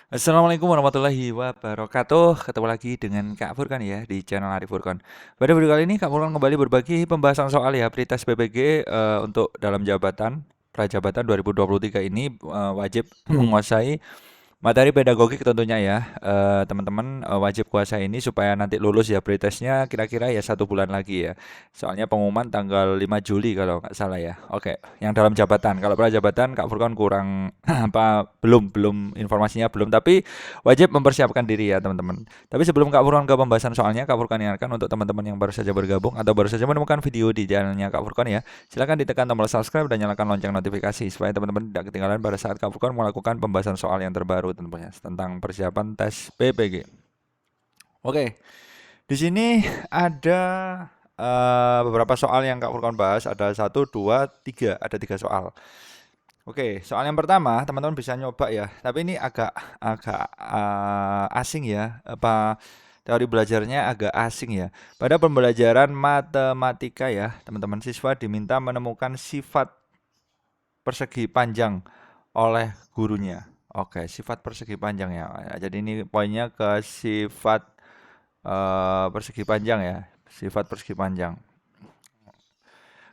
Assalamualaikum warahmatullahi wabarakatuh. Ketemu lagi dengan Kak Furkan ya di channel Arif Furkan. Pada video kali ini Kak Furkan kembali berbagi pembahasan soal ya prioritas PPG untuk dalam jabatan prajabatan 2023 ini wajib menguasai materi pedagogik tentunya ya. Teman-teman wajib kuasai ini supaya nanti lulus ya pretesnya kira-kira ya 1 bulan lagi ya. Soalnya pengumuman tanggal 5 Juli kalau nggak salah ya. Oke, yang dalam jabatan. Kalau prajabatan Kak Furkan kurang apa belum informasinya belum, tapi wajib mempersiapkan diri ya teman-teman. Tapi sebelum Kak Furkan ke pembahasan soalnya, Kak Furkan ingatkan untuk teman-teman yang baru saja bergabung atau baru saja menemukan video di channelnya Kak Furkan ya. Silakan ditekan tombol subscribe dan nyalakan lonceng notifikasi supaya teman-teman tidak ketinggalan pada saat Kak Furkan melakukan pembahasan soal yang terbaru tentunya tentang persiapan tes PPG. Oke, di sini ada beberapa soal yang Kak Furkan bahas. Ada satu, dua, tiga. Ada 3 soal. Oke, soal yang pertama teman-teman bisa nyoba ya. Tapi ini agak agak asing ya. Teori belajarnya agak asing ya. Pada pembelajaran matematika ya, teman-teman siswa diminta menemukan sifat persegi panjang oleh gurunya. Oke, sifat persegi panjang ya. Jadi ini poinnya ke sifat persegi panjang ya. Sifat persegi panjang.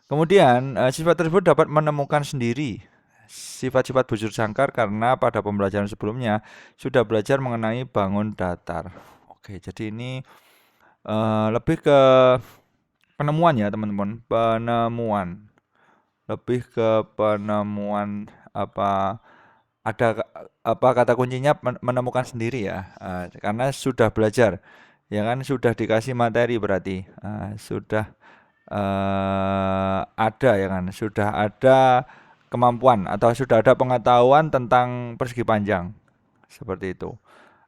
Kemudian sifat tersebut dapat menemukan sendiri sifat-sifat bujur sangkar karena pada pembelajaran sebelumnya sudah belajar mengenai bangun datar. Oke, jadi ini lebih ke penemuan ya teman-teman, penemuan. Lebih ke penemuan apa ada apa kata kuncinya menemukan sendiri ya. Karena sudah belajar. Ya kan sudah dikasih materi berarti. Sudah ada ya kan, sudah ada kemampuan atau sudah ada pengetahuan tentang persegi panjang seperti itu.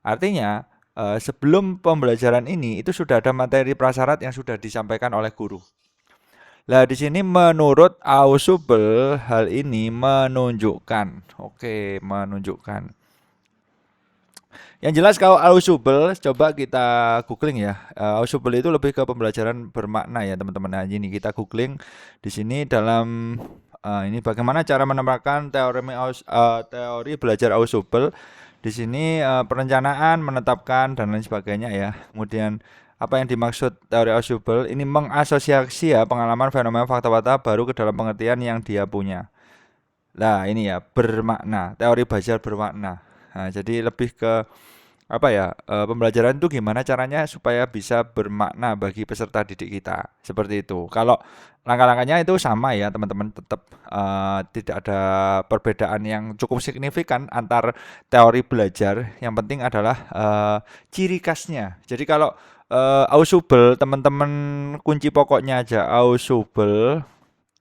Artinya sebelum pembelajaran ini itu sudah ada materi prasyarat yang sudah disampaikan oleh guru. Lah di sini menurut Ausubel hal ini menunjukkan, oke, menunjukkan. Yang jelas kalau Ausubel coba kita googling ya. Ausubel itu lebih ke pembelajaran bermakna ya teman-teman. Nah, ini kita googling di sini dalam ini bagaimana cara menerapkan teori belajar Ausubel. Di sini perencanaan, menetapkan dan lain sebagainya ya. Kemudian apa yang dimaksud teori Ausubel ini mengasosiasi ya pengalaman fenomena fakta-fakta baru ke dalam pengertian yang dia punya. Nah, ini ya bermakna, teori belajar bermakna. Nah, jadi lebih ke apa ya pembelajaran itu gimana caranya supaya bisa bermakna bagi peserta didik kita seperti itu. Kalau langkah-langkahnya itu sama ya teman-teman, tetap tidak ada perbedaan yang cukup signifikan antar teori belajar. Yang penting adalah ciri khasnya. Jadi kalau Ausubel teman-teman kunci pokoknya aja Ausubel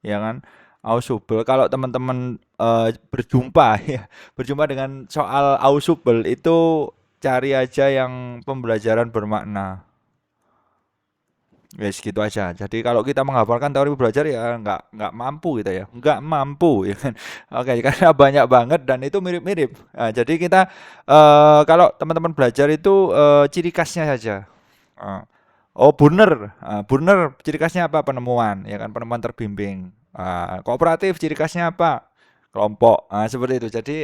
ya kan. Ausubel kalau teman-teman berjumpa ya berjumpa dengan soal Ausubel itu cari aja yang pembelajaran bermakna. Guys, gitu aja. Jadi kalau kita menghafalkan teori belajar ya nggak mampu kita ya, nggak mampu ya kan. Oke, karena banyak banget dan itu mirip-mirip. Nah, jadi kita kalau teman-teman belajar itu ciri khasnya saja. Eh, oh, Burner, Burner ciri khasnya apa? Penemuan, ya kan penemuan terbimbing. Kooperatif ciri khasnya apa? Kelompok. Seperti itu. Jadi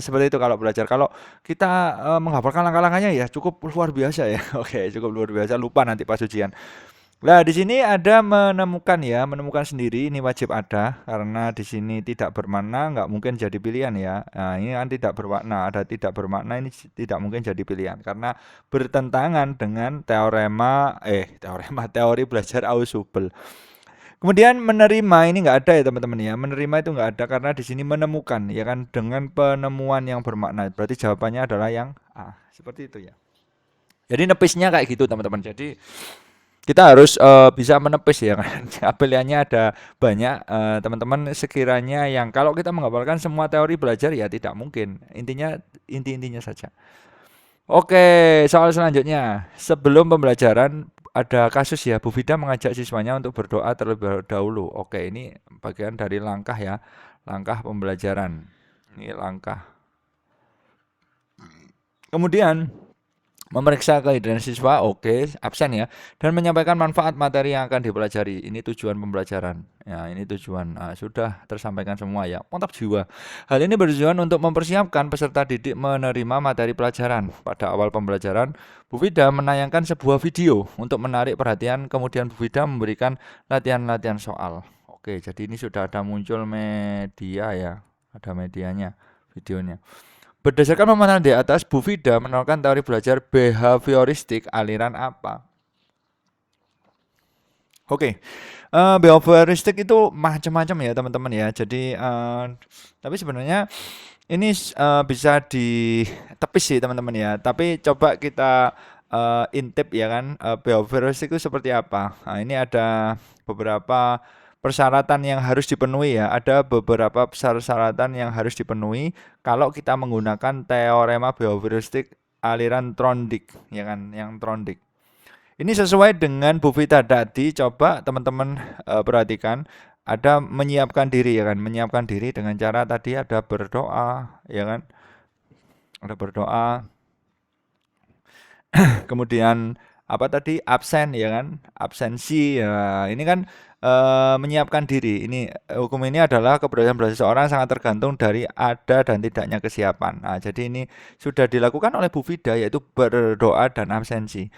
seperti itu kalau belajar. Kalau kita menghafalkan langkah-langkahnya ya cukup luar biasa ya. Oke, cukup luar biasa. Lupa nanti pas ujian. Nah, di sini ada menemukan ya, menemukan sendiri ini wajib ada karena di sini tidak bermakna nggak mungkin jadi pilihan ya. Nah, ini kan tidak bermakna, ada tidak bermakna ini tidak mungkin jadi pilihan karena bertentangan dengan teorema teori belajar Ausubel. Kemudian menerima ini nggak ada ya teman-teman ya. Menerima itu nggak ada karena di sini menemukan ya kan dengan penemuan yang bermakna. Berarti jawabannya adalah yang A. Seperti itu ya. Jadi nepisnya kayak gitu teman-teman. Jadi kita harus bisa menepis ya kan. Pilihannya ada banyak teman-teman sekiranya yang kalau kita menghafalkan semua teori belajar ya tidak mungkin. Intinya inti-intinya saja. Oke, soal selanjutnya. Sebelum pembelajaran ada kasus ya, Bu Fida mengajak siswanya untuk berdoa terlebih dahulu. Oke, ini bagian dari langkah ya, langkah pembelajaran. Ini langkah. Kemudian Memeriksa kehadiran siswa, oke, absen ya, dan menyampaikan manfaat materi yang akan dipelajari. Ini tujuan pembelajaran. Ya, ini tujuan. Sudah tersampaikan semua ya. Mantap jiwa. Hal ini bertujuan untuk mempersiapkan peserta didik menerima materi pelajaran. Pada awal pembelajaran, Bu Vida menayangkan sebuah video untuk menarik perhatian, kemudian Bu Vida memberikan latihan-latihan soal. Oke, jadi ini sudah ada muncul media ya. Ada medianya, videonya. Berdasarkan pemaparan di atas, Bu Vida menerangkan teori belajar behavioristik aliran apa? Oke, behavioristik itu macam-macam ya teman-teman ya. Jadi, tapi sebenarnya ini bisa ditepis sih teman-teman ya. Tapi coba kita intip ya kan, behavioristik itu seperti apa. Nah, ini ada beberapa persyaratan yang harus dipenuhi ya. Ada beberapa persyaratan yang harus dipenuhi kalau kita menggunakan teorema behavioristik aliran Trondijk ya kan, yang Trondijk. Ini sesuai dengan Bu Vita tadi, coba teman-teman perhatikan ada menyiapkan diri ya kan, menyiapkan diri dengan cara tadi ada berdoa ya kan, ada berdoa, kemudian apa tadi absen ya kan, absensi ya. Ini kan menyiapkan diri. Ini hukum ini adalah keberhasilan belajar seseorang sangat tergantung dari ada dan tidaknya kesiapan. Nah, jadi ini sudah dilakukan oleh Bu Vida yaitu berdoa dan absensi.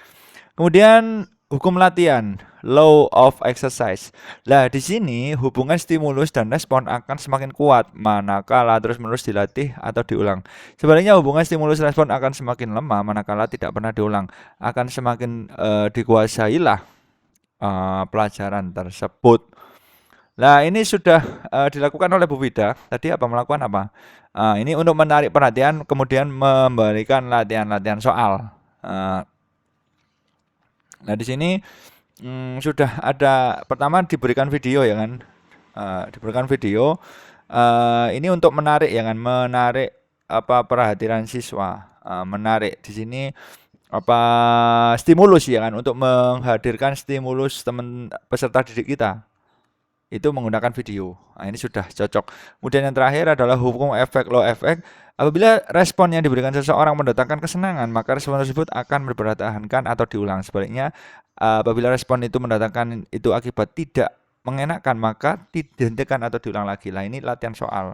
Kemudian hukum latihan, law of exercise. Nah, di sini hubungan stimulus dan respon akan semakin kuat manakala terus-menerus dilatih atau diulang. Sebaliknya hubungan stimulus respon akan semakin lemah manakala tidak pernah diulang. Akan semakin dikuasailah pelajaran tersebut. Nah, ini sudah dilakukan oleh Bu Vida. Tadi apa melakukan apa? Ini untuk menarik perhatian, kemudian memberikan latihan-latihan soal. Nah, di sini sudah ada pertama diberikan video ya kan, diberikan video. Ini untuk menarik ya kan, menarik apa perhatian siswa, menarik di sini apa stimulus ya kan, untuk menghadirkan stimulus teman peserta didik kita itu menggunakan video. Nah, ini sudah cocok. Kemudian yang terakhir adalah hukum efek law efek. Apabila respon yang diberikan seseorang mendatangkan kesenangan, maka respon tersebut akan dipertahankan atau diulang. Sebaliknya, apabila respon itu mendatangkan itu akibat tidak mengenakan, maka dihentikan atau diulang lagi. Lah ini latihan soal.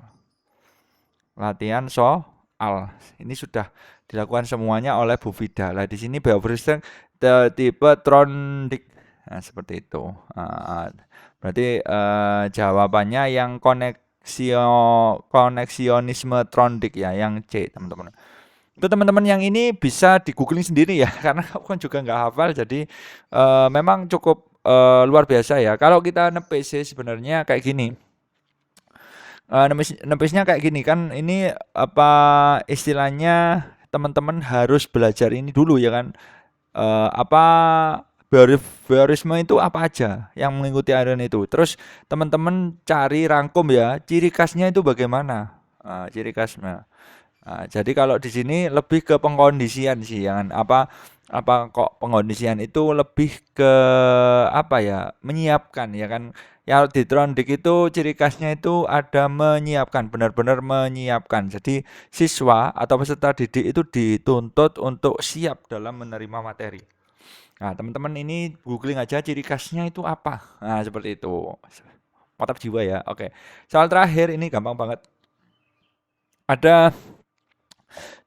Latihan soal. Ini sudah dilakukan semuanya oleh Bu Vida. Lah di sini behavioristik tipe Trondijk. Nah, seperti itu. Berarti jawabannya yang koneksionisme Trondijk ya, yang C teman-teman. Itu teman-teman yang ini bisa di googling sendiri ya, karena aku kan juga nggak hafal, jadi memang cukup luar biasa ya. Kalau kita nepis sebenarnya kayak gini. Nepisnya kayak gini kan, ini apa istilahnya teman-teman harus belajar ini dulu ya kan. Apa behaviorisme itu apa aja yang mengikuti aliran itu. Terus teman-teman cari rangkum ya, ciri khasnya itu bagaimana. Ciri khasnya. Jadi kalau di sini lebih ke pengkondisian sih, yang apa kok pengkondisian itu lebih ke apa ya, menyiapkan ya kan. Ya di Trondijk itu ciri khasnya itu ada menyiapkan, benar-benar menyiapkan. Jadi siswa atau peserta didik itu dituntut untuk siap dalam menerima materi. Nah, teman-teman ini googling aja ciri khasnya itu apa. Nah, seperti itu. Mantap jiwa ya. Oke. Soal terakhir ini gampang banget. Ada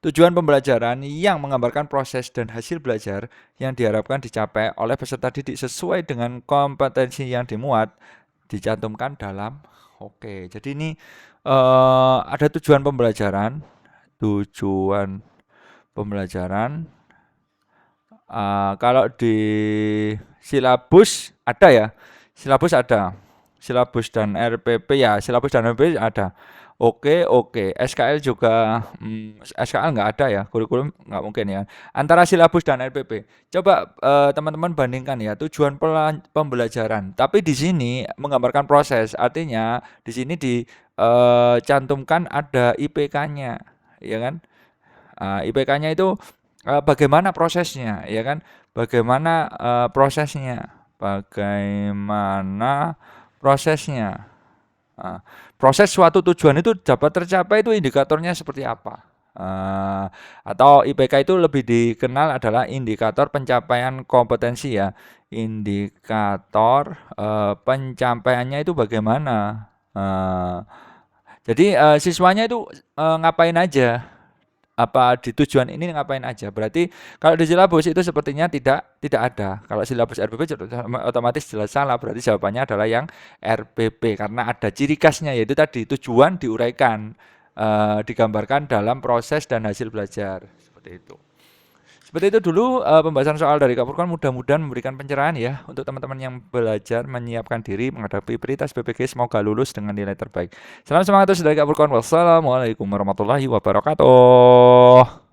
tujuan pembelajaran yang menggambarkan proses dan hasil belajar yang diharapkan dicapai oleh peserta didik sesuai dengan kompetensi yang dimuat dicantumkan dalam. Oke, jadi ini ada tujuan pembelajaran. Tujuan pembelajaran. Kalau di silabus ada ya, silabus ada, silabus dan RPP ya, silabus dan RPP ada. Oke, oke. SKL juga, SKL nggak ada ya, kurikulum nggak mungkin ya. Antara silabus dan RPP. Coba teman-teman bandingkan ya, tujuan pembelajaran. Tapi di sini menggambarkan proses, artinya di sini dicantumkan ada IPK-nya, ya kan? IPK-nya itu bagaimana prosesnya, ya kan? Bagaimana prosesnya? Bagaimana prosesnya? Proses suatu tujuan itu dapat tercapai itu indikatornya seperti apa? Eh, atau IPK itu lebih dikenal adalah indikator pencapaian kompetensi ya. Indikator pencapaiannya itu bagaimana. Eh, jadi siswanya itu ngapain aja? Apa di tujuan ini ngapain aja? Berarti kalau di silabus itu sepertinya tidak ada. Kalau silabus RPP otomatis jelas salah. Berarti jawabannya adalah yang RPP karena ada ciri khasnya yaitu tadi tujuan diuraikan, digambarkan dalam proses dan hasil belajar seperti itu. Seperti itu dulu pembahasan soal dari Kak Furqan, mudah-mudahan memberikan pencerahan ya untuk teman-teman yang belajar menyiapkan diri menghadapi prioritas BPK, semoga lulus dengan nilai terbaik. Salam semangat terus dari Kak Furqan. Wassalamualaikum warahmatullahi wabarakatuh.